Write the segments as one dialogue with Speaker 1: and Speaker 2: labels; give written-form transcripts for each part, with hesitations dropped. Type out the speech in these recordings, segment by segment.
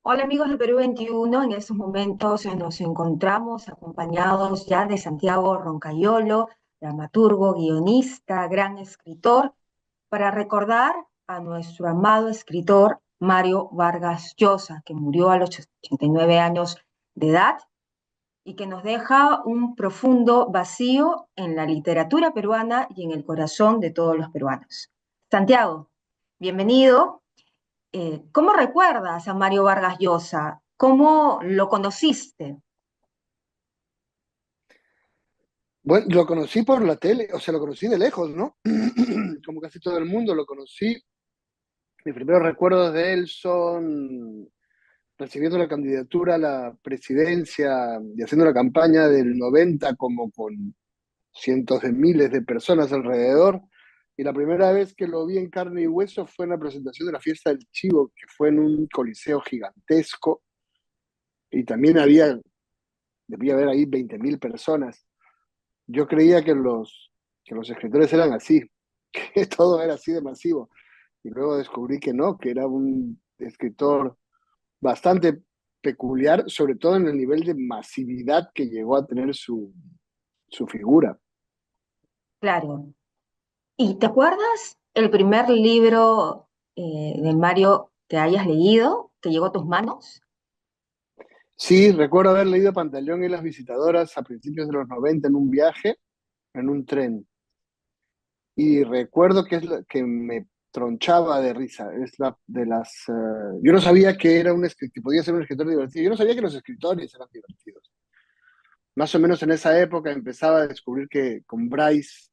Speaker 1: Hola amigos de Perú 21, en estos momentos nos encontramos acompañados ya de Santiago Roncayolo, dramaturgo, guionista, gran escritor, para recordar a nuestro amado escritor Mario Vargas Llosa, que murió a los 89 años de edad y que nos deja un profundo vacío en la literatura peruana y en el corazón de todos los peruanos. Santiago, bienvenido. ¿Cómo recuerdas a Mario Vargas Llosa? ¿Cómo lo conociste?
Speaker 2: Bueno, lo conocí por la tele, o sea, lo conocí de lejos, ¿no? Como casi todo el mundo lo conocí. Mis primeros recuerdos de él son recibiendo la candidatura a la presidencia y haciendo la campaña del 90 como con cientos de miles de personas alrededor. Y la primera vez que lo vi en carne y hueso fue en la presentación de la Fiesta del Chivo, que fue en un coliseo gigantesco. Y también debía haber ahí 20.000 personas. Yo creía que los escritores eran así, que todo era así de masivo. Y luego descubrí que no, que era un escritor bastante peculiar, sobre todo en el nivel de masividad que llegó a tener su figura.
Speaker 1: Claro. ¿Y te acuerdas el primer libro de Mario que hayas leído, que llegó a tus manos?
Speaker 2: Sí, recuerdo haber leído Pantaleón y las visitadoras a principios de los 90 en un viaje, en un tren. Y recuerdo que que me tronchaba de risa. Es la de las. Yo no sabía que era un escritor, que podía ser un escritor divertido. Yo no sabía que los escritores eran divertidos. Más o menos en esa época empezaba a descubrir que con Bryce,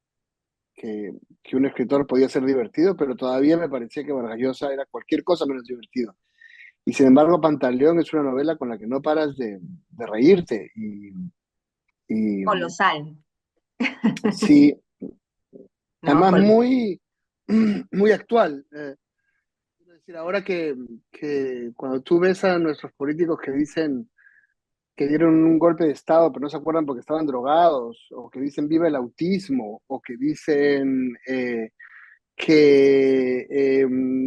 Speaker 2: que, que un escritor podía ser divertido, pero todavía me parecía que Vargas Llosa era cualquier cosa menos divertido. Y sin embargo, Pantaleón es una novela con la que no paras de reírte. Y
Speaker 1: Colosal,
Speaker 2: sí,
Speaker 1: ¿no?
Speaker 2: además muy, muy actual. Quiero decir, ahora que cuando tú ves a nuestros políticos que dicen que dieron un golpe de Estado, pero no se acuerdan porque estaban drogados, o que dicen viva el autismo, o que dicen que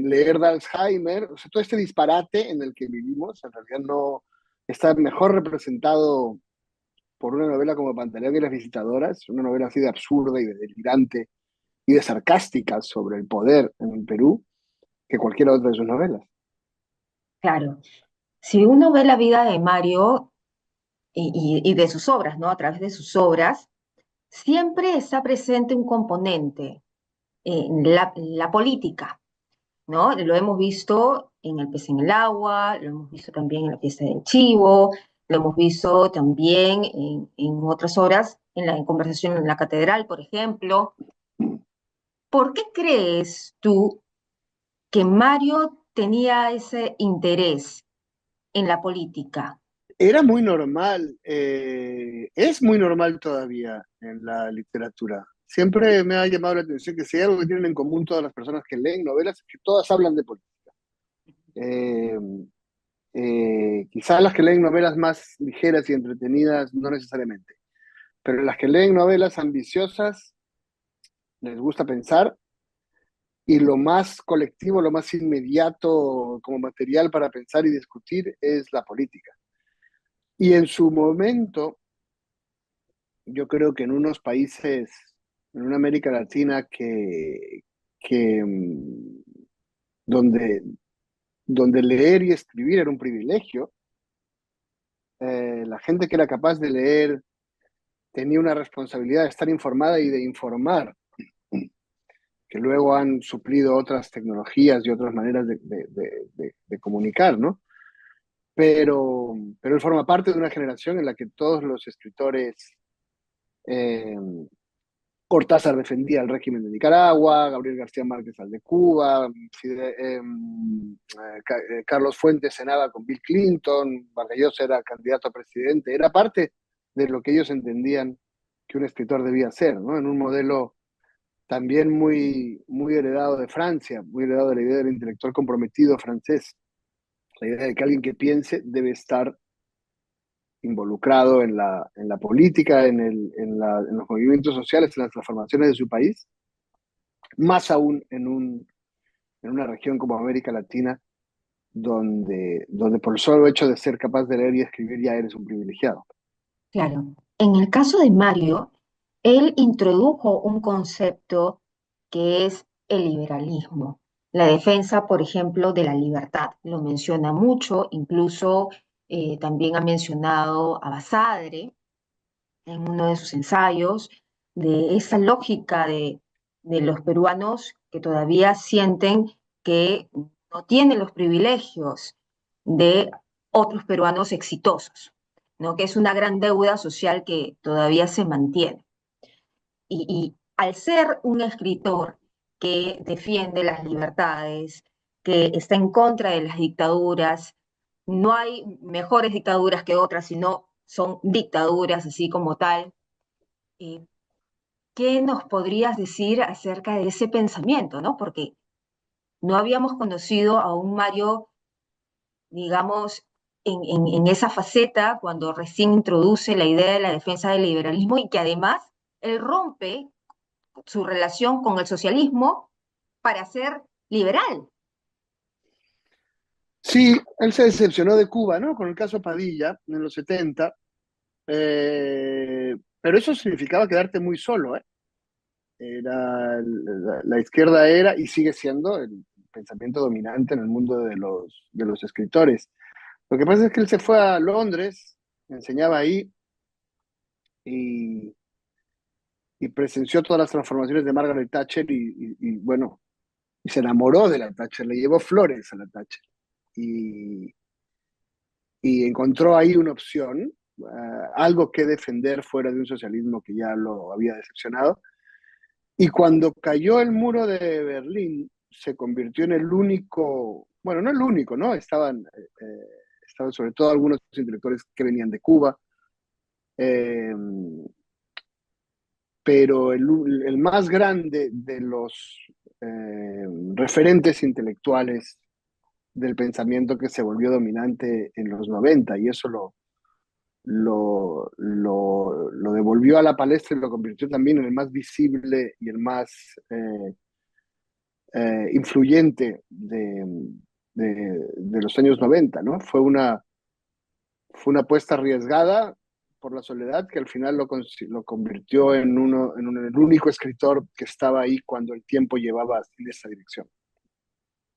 Speaker 2: leer de Alzheimer, o sea, todo este disparate en el que vivimos, en realidad no está mejor representado por una novela como Pantaleón y las visitadoras, una novela así de absurda y de delirante y de sarcástica sobre el poder en el Perú, que cualquiera otra de sus novelas.
Speaker 1: Claro. Si uno ve la vida de Mario y de sus obras, ¿no? A través de sus obras, siempre está presente un componente, la política, ¿no? Lo hemos visto en El pez en el agua, lo hemos visto también en La fiesta del chivo, lo hemos visto también en otras obras, en Conversación en la Catedral, por ejemplo. ¿Por qué crees tú que Mario tenía ese interés en la política?
Speaker 2: Era muy normal, es muy normal todavía en la literatura. Siempre me ha llamado la atención que si hay algo que tienen en común todas las personas que leen novelas es que todas hablan de política. Eh, Quizás las que leen novelas más ligeras y entretenidas no necesariamente, pero las que leen novelas ambiciosas les gusta pensar y lo más colectivo, lo más inmediato como material para pensar y discutir es la política. Y en su momento, yo creo que en unos países, en una América Latina que donde, donde leer y escribir era un privilegio, la gente que era capaz de leer tenía una responsabilidad de estar informada y de informar, que luego han suplido otras tecnologías y otras maneras de comunicar, ¿no? Pero él forma parte de una generación en la que todos los escritores, eh, Cortázar defendía el régimen de Nicaragua, Gabriel García Márquez al de Cuba, Carlos Fuentes cenaba con Bill Clinton, Vargas Llosa era candidato a presidente, era parte de lo que ellos entendían que un escritor debía ser, ¿no? En un modelo también muy, muy heredado de Francia, muy heredado de la idea del intelectual comprometido francés, la idea de que alguien que piense debe estar involucrado en la política, en los movimientos sociales, en las transformaciones de su país, más aún en una región como América Latina, donde por el solo hecho de ser capaz de leer y escribir ya eres un privilegiado.
Speaker 1: Claro. En el caso de Mario, él introdujo un concepto que es el liberalismo, la defensa, por ejemplo, de la libertad. Lo menciona mucho, incluso también ha mencionado a Basadre en uno de sus ensayos, de esa lógica de los peruanos que todavía sienten que no tienen los privilegios de otros peruanos exitosos, ¿no? Que es una gran deuda social que todavía se mantiene. Y al ser un escritor que defiende las libertades, que está en contra de las dictaduras, no hay mejores dictaduras que otras, sino son dictaduras así como tal. eh, ¿Qué nos podrías decir acerca de ese pensamiento, ¿no? Porque no habíamos conocido a un Mario, digamos, en esa faceta cuando recién introduce la idea de la defensa del liberalismo y que además él rompe su relación con el socialismo para ser liberal.
Speaker 2: Sí, él se decepcionó de Cuba, ¿no? Con el caso Padilla en los 70, pero eso significaba quedarte muy solo, ¿eh? La izquierda era y sigue siendo el pensamiento dominante en el mundo de los escritores. Lo que pasa es que él se fue a Londres, enseñaba ahí y, y presenció todas las transformaciones de Margaret Thatcher bueno, y se enamoró de la Thatcher, le llevó flores a la Thatcher y, y encontró ahí una opción, algo que defender fuera de un socialismo que ya lo había decepcionado. Y cuando cayó el muro de Berlín, se convirtió en el único, bueno, no el único, ¿no? Estaban sobre todo algunos intelectuales que venían de Cuba, eh, pero el más grande de los referentes intelectuales del pensamiento que se volvió dominante en los 90 y eso lo devolvió a la palestra y lo convirtió también en el más visible y el más influyente de los años 90, ¿no? Fue una apuesta arriesgada por la soledad que al final lo convirtió en el único escritor que estaba ahí cuando el tiempo llevaba en esa dirección.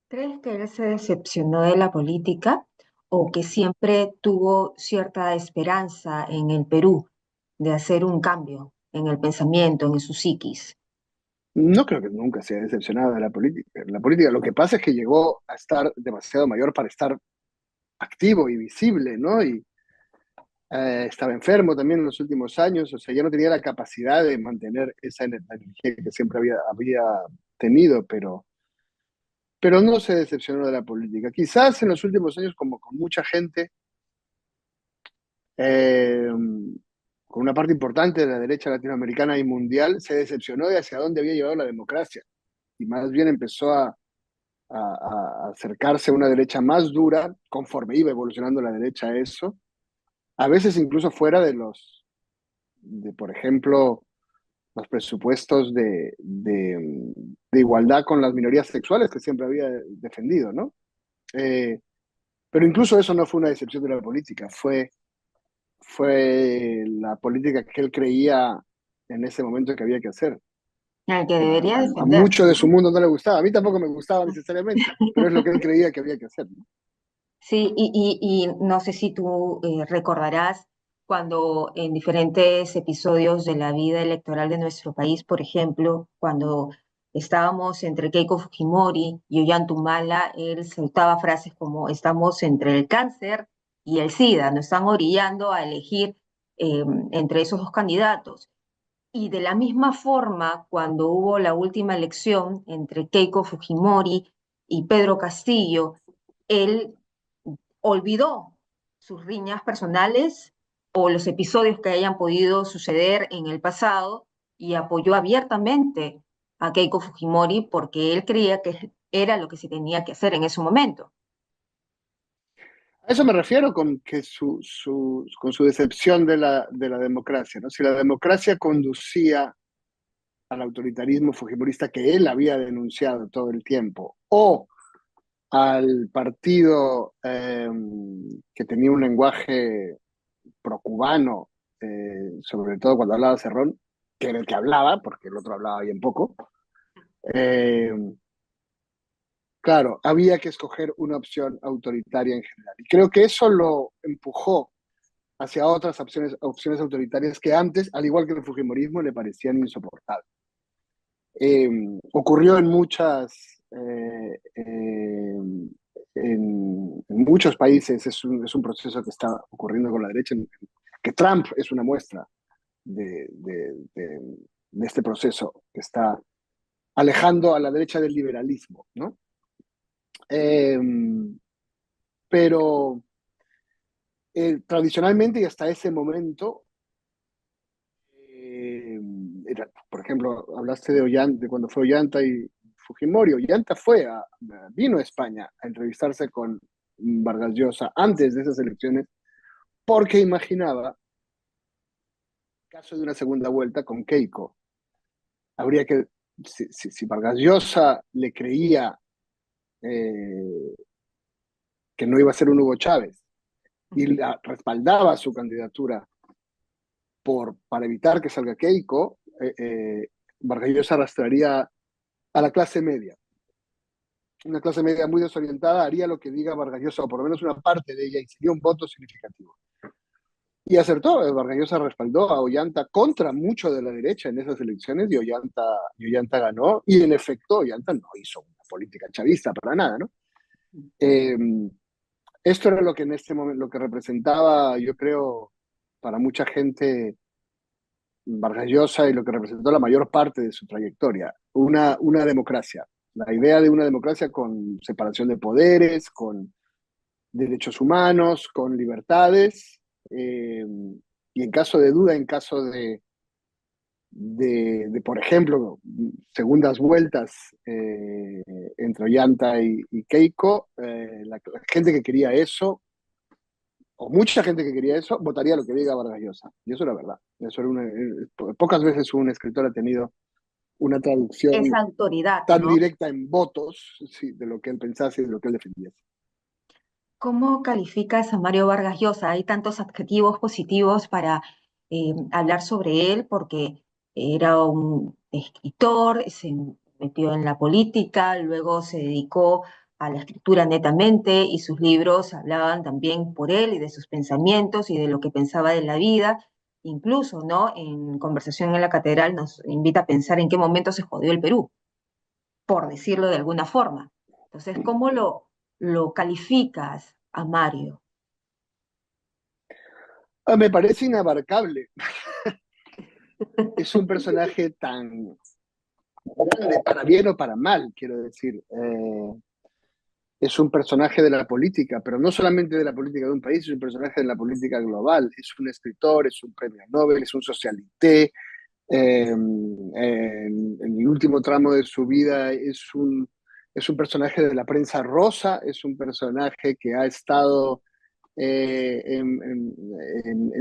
Speaker 1: ¿Crees que él se decepcionó de la política o que siempre tuvo cierta esperanza en el Perú de hacer un cambio en el pensamiento, en su psiquis?
Speaker 2: No creo que nunca se haya decepcionado de la política. La política, lo que pasa es que llegó a estar demasiado mayor para estar activo y visible, ¿no? Y estaba enfermo también en los últimos años, o sea, ya no tenía la capacidad de mantener esa energía que siempre había tenido, pero no se decepcionó de la política. Quizás en los últimos años, como con mucha gente, eh, con una parte importante de la derecha latinoamericana y mundial, se decepcionó de hacia dónde había llevado la democracia y más bien empezó a acercarse a una derecha más dura conforme iba evolucionando la derecha a eso, a veces incluso fuera por ejemplo, los presupuestos de igualdad con las minorías sexuales que siempre había defendido, ¿no? Eh, pero incluso eso no fue una decepción de la política, fue la política que él creía en ese momento que había que hacer.
Speaker 1: El que
Speaker 2: A,
Speaker 1: debería
Speaker 2: a
Speaker 1: defenderse,
Speaker 2: mucho de su
Speaker 1: ¿no?
Speaker 2: mundo no le gustaba, a mí tampoco me gustaba necesariamente, pero es lo que él creía que había que hacer, ¿no?
Speaker 1: Sí, y no sé si tú recordarás cuando en diferentes episodios de la vida electoral de nuestro país, por ejemplo, cuando estábamos entre Keiko Fujimori y Ollanta, él soltaba frases como estamos entre el cáncer y el SIDA, nos están orillando a elegir entre esos dos candidatos. Y de la misma forma, cuando hubo la última elección entre Keiko Fujimori y Pedro Castillo, él olvidó sus riñas personales o los episodios que hayan podido suceder en el pasado y apoyó abiertamente a Keiko Fujimori porque él creía que era lo que se tenía que hacer en ese momento.
Speaker 2: A eso me refiero con que con su decepción de la democracia, ¿no? Si la democracia conducía al autoritarismo fujimorista que él había denunciado todo el tiempo, o al partido que tenía un lenguaje procubano, sobre todo cuando hablaba Cerrón, que era el que hablaba, porque el otro hablaba bien poco. eh, claro, había que escoger una opción autoritaria en general. Y creo que eso lo empujó hacia otras opciones autoritarias que antes, al igual que el fujimorismo, le parecían insoportables. Ocurrió en en muchos países, es un proceso que está ocurriendo con la derecha, que Trump es una muestra de este proceso que está alejando a la derecha del liberalismo, ¿no? Eh, pero tradicionalmente y hasta ese momento, por ejemplo, hablaste de Ollanta, de cuando fue Ollanta y Fujimori. Ollanta vino a España a entrevistarse con Vargas Llosa antes de esas elecciones porque imaginaba, en caso de una segunda vuelta con Keiko, habría que, si Vargas Llosa le creía eh, que no iba a ser un Hugo Chávez y respaldaba su candidatura para evitar que salga Keiko, Vargas Llosa arrastraría a la clase media. Una clase media muy desorientada haría lo que diga Vargas Llosa, o por lo menos una parte de ella, y sería un voto significativo. Y acertó, Vargas Llosa respaldó a Ollanta contra mucho de la derecha en esas elecciones y Ollanta ganó, y en efecto Ollanta no hizo una política chavista para nada, ¿no? Eh, Esto era lo que en este momento, lo que representaba, yo creo, para mucha gente Vargas Llosa y lo que representó la mayor parte de su trayectoria, una democracia. La idea de una democracia con separación de poderes, con derechos humanos, con libertades, y en caso de duda, en caso por ejemplo, segundas vueltas entre Ollanta y Keiko, la gente que quería eso, o mucha gente que quería eso, votaría lo que diga Vargas Llosa. Y eso era verdad. Pocas veces un escritor ha tenido una
Speaker 1: Esa
Speaker 2: traducción
Speaker 1: autoridad,
Speaker 2: tan
Speaker 1: ¿no?
Speaker 2: directa en votos, sí, de lo que él pensase y de lo que él defendiese.
Speaker 1: ¿Cómo calificas a Mario Vargas Llosa? Hay tantos adjetivos positivos para hablar sobre él porque era un escritor, se metió en la política, luego se dedicó a la escritura netamente y sus libros hablaban también por él y de sus pensamientos y de lo que pensaba de la vida. Incluso, ¿no? En Conversación en la Catedral nos invita a pensar en qué momento se jodió el Perú, por decirlo de alguna forma. Entonces, ¿cómo lo calificas a Mario?
Speaker 2: Me parece inabarcable. Es un personaje tan grande, para bien o para mal, quiero decir. Es un personaje de la política, pero no solamente de la política de un país, es un personaje de la política global. Es un escritor, es un premio Nobel, es un socialité. En el último tramo de su vida es un personaje de la prensa rosa, es un personaje que ha estado en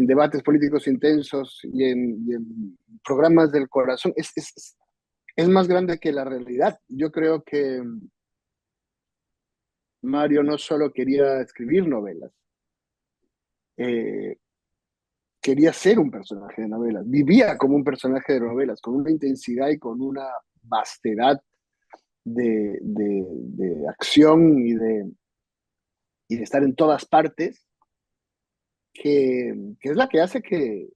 Speaker 2: debates políticos intensos y en programas del corazón. Es más grande que la realidad. Yo creo que Mario no solo quería escribir novelas, eh, quería ser un personaje de novelas, vivía como un personaje de novelas, con una intensidad y con una vastedad de acción y de estar en todas partes, que es la que hace que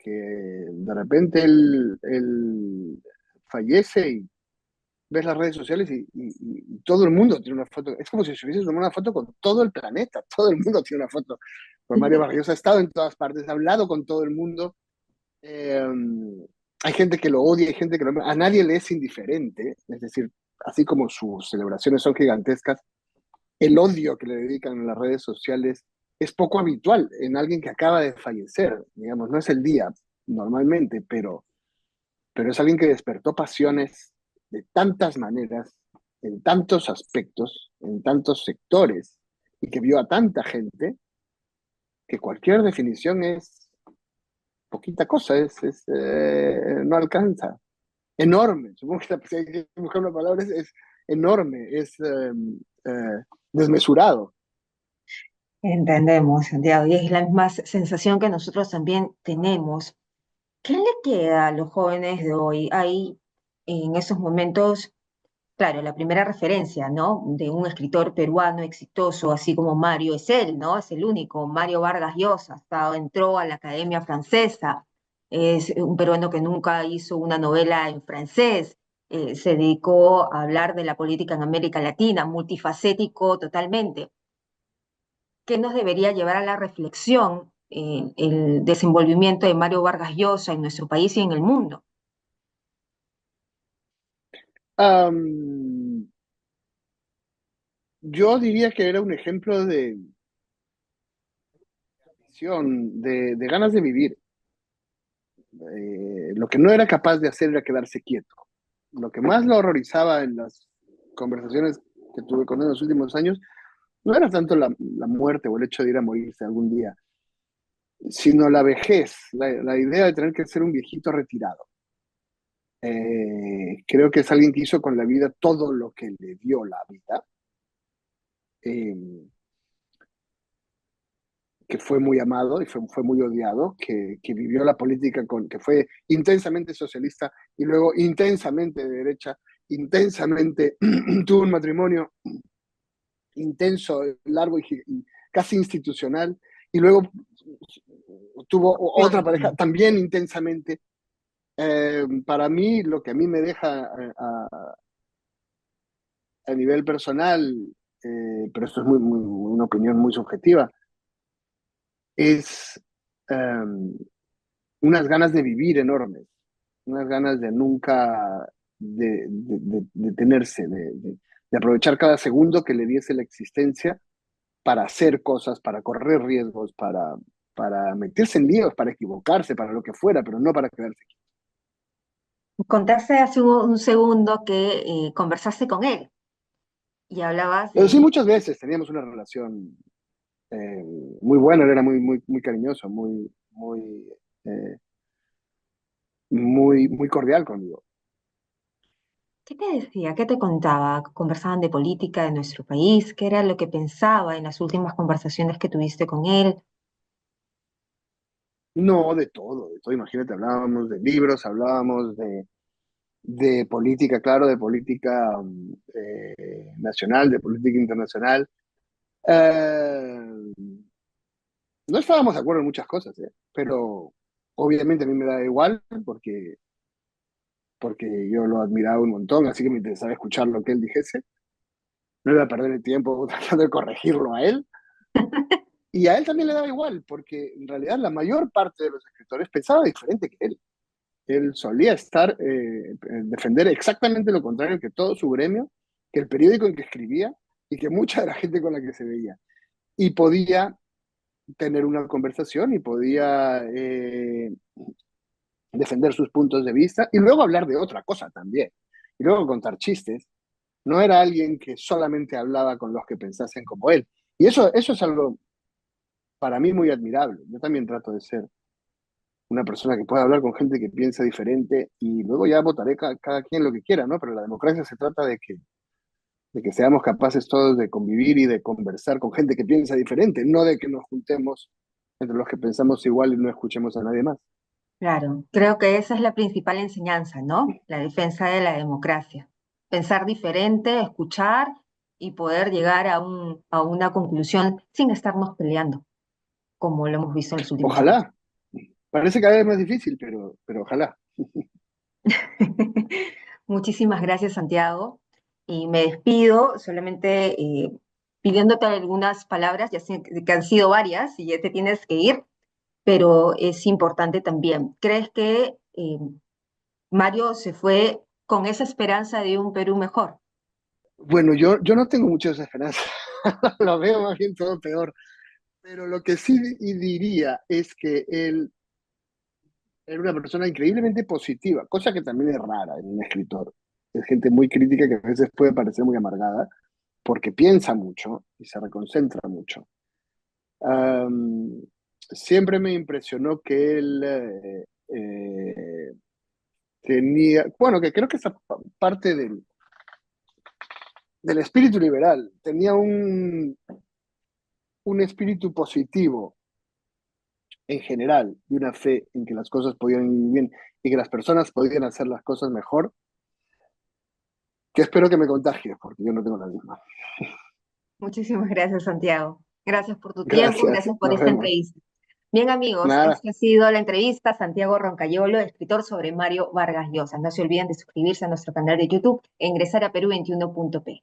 Speaker 2: de repente él fallece y ves las redes sociales y todo el mundo tiene una foto. Es como si se hubiese tomado una foto con todo el planeta. Todo el mundo tiene una foto con Mario Vargas. Ha estado en todas partes, ha hablado con todo el mundo. Eh, Hay gente que lo odia, hay gente que lo ama. A nadie le es indiferente. Es decir, así como sus celebraciones son gigantescas, el odio que le dedican en las redes sociales es poco habitual en alguien que acaba de fallecer. Digamos, no es el día normalmente, pero es alguien que despertó pasiones de tantas maneras, en tantos aspectos, en tantos sectores, y que vio a tanta gente que cualquier definición es poquita cosa, no alcanza. Enorme, supongo que si hay que buscar una palabra, es enorme, desmesurado.
Speaker 1: Entendemos, Santiago, y es la misma sensación que nosotros también tenemos. ¿Qué le queda a los jóvenes de hoy? Hay en esos momentos, claro, la primera referencia, ¿no? De un escritor peruano exitoso, así como Mario, es él, ¿no? Es el único, Mario Vargas Llosa, entró a la Academia Francesa, es un peruano que nunca hizo una novela en francés, se dedicó a hablar de la política en América Latina, multifacético totalmente. ¿Qué nos debería llevar a la reflexión el desenvolvimiento de Mario Vargas Llosa en nuestro país y en el mundo?
Speaker 2: Um, yo diría que era un ejemplo de visión, de ganas de vivir. Lo que no era capaz de hacer era quedarse quieto. Lo que más lo horrorizaba en las conversaciones que tuve con él en los últimos años no era tanto la muerte o el hecho de ir a morirse algún día, sino la vejez, la idea de tener que ser un viejito retirado. Creo que es alguien que hizo con la vida todo lo que le dio la vida, eh, que fue muy amado y fue muy odiado, que vivió la política que fue intensamente socialista y luego intensamente de derecha, intensamente tuvo un matrimonio intenso, largo y casi institucional, y luego tuvo otra pareja también intensamente. Para mí, lo que a mí me deja a nivel personal, pero esto es una opinión muy subjetiva, es unas ganas de vivir enormes, unas ganas de nunca detenerse, de aprovechar cada segundo que le diese la existencia para hacer cosas, para correr riesgos, para meterse en líos, para equivocarse, para lo que fuera, pero no para quedarse.
Speaker 1: Contaste hace un segundo que conversaste con él y hablabas
Speaker 2: Pero sí,
Speaker 1: de...
Speaker 2: muchas veces teníamos una relación eh, muy buena, él era muy cariñoso, eh, muy cordial conmigo.
Speaker 1: ¿Qué te decía? ¿Qué te contaba? ¿Conversaban de política de nuestro país? ¿Qué era lo que pensaba en las últimas conversaciones que tuviste con él?
Speaker 2: No, de todo, de todo. Imagínate, hablábamos de libros, hablábamos de política, claro, de política nacional, de política internacional. Eh, no estábamos de acuerdo en muchas cosas, pero obviamente a mí me da igual porque yo lo admiraba un montón, así que me interesaba escuchar lo que él dijese. No iba a perder el tiempo tratando de corregirlo a él. Y a él también le daba igual, porque en realidad la mayor parte de los escritores pensaba diferente que él. Él solía defender exactamente lo contrario que todo su gremio, que el periódico en que escribía y que mucha de la gente con la que se veía. Y podía tener una conversación y podía defender sus puntos de vista y luego hablar de otra cosa también. Y luego contar chistes. No era alguien que solamente hablaba con los que pensasen como él. Y eso es algo para mí muy admirable. Yo también trato de ser una persona que pueda hablar con gente que piensa diferente y luego ya votaré cada quien lo que quiera, ¿no? Pero la democracia se trata de que seamos capaces todos de convivir y de conversar con gente que piensa diferente, no de que nos juntemos entre los que pensamos igual y no escuchemos a nadie más.
Speaker 1: Claro, creo que esa es la principal enseñanza, ¿no? La defensa de la democracia. Pensar diferente, escuchar y poder llegar a una conclusión sin estarnos peleando, como lo hemos visto en los últimos años.
Speaker 2: Ojalá, parece cada vez más difícil, pero ojalá.
Speaker 1: Muchísimas gracias, Santiago. Y me despido solamente pidiéndote algunas palabras, ya sé que han sido varias y ya te tienes que ir, pero es importante también. ¿Crees que Mario se fue con esa esperanza de un Perú mejor?
Speaker 2: Bueno, yo no tengo muchas esperanzas, lo veo más bien todo peor, pero lo que sí diría es que él era una persona increíblemente positiva, cosa que también es rara en un escritor. Es gente muy crítica que a veces puede parecer muy amargada porque piensa mucho y se reconcentra mucho. Um, siempre me impresionó que él tenía, bueno, que creo que esa parte del espíritu liberal. Tenía un espíritu positivo en general y una fe en que las cosas podían ir bien y que las personas podían hacer las cosas mejor, que espero que me contagie, porque yo no tengo la misma.
Speaker 1: Muchísimas gracias, Santiago. Gracias por tu tiempo,
Speaker 2: Gracias,
Speaker 1: gracias por
Speaker 2: nos
Speaker 1: esta
Speaker 2: vemos.
Speaker 1: entrevista. Bien, amigos,
Speaker 2: Nada,
Speaker 1: esta ha sido la entrevista a Santiago Roncayolo, escritor sobre Mario Vargas Llosa. No se olviden de suscribirse a nuestro canal de YouTube e ingresar a Perú21.p.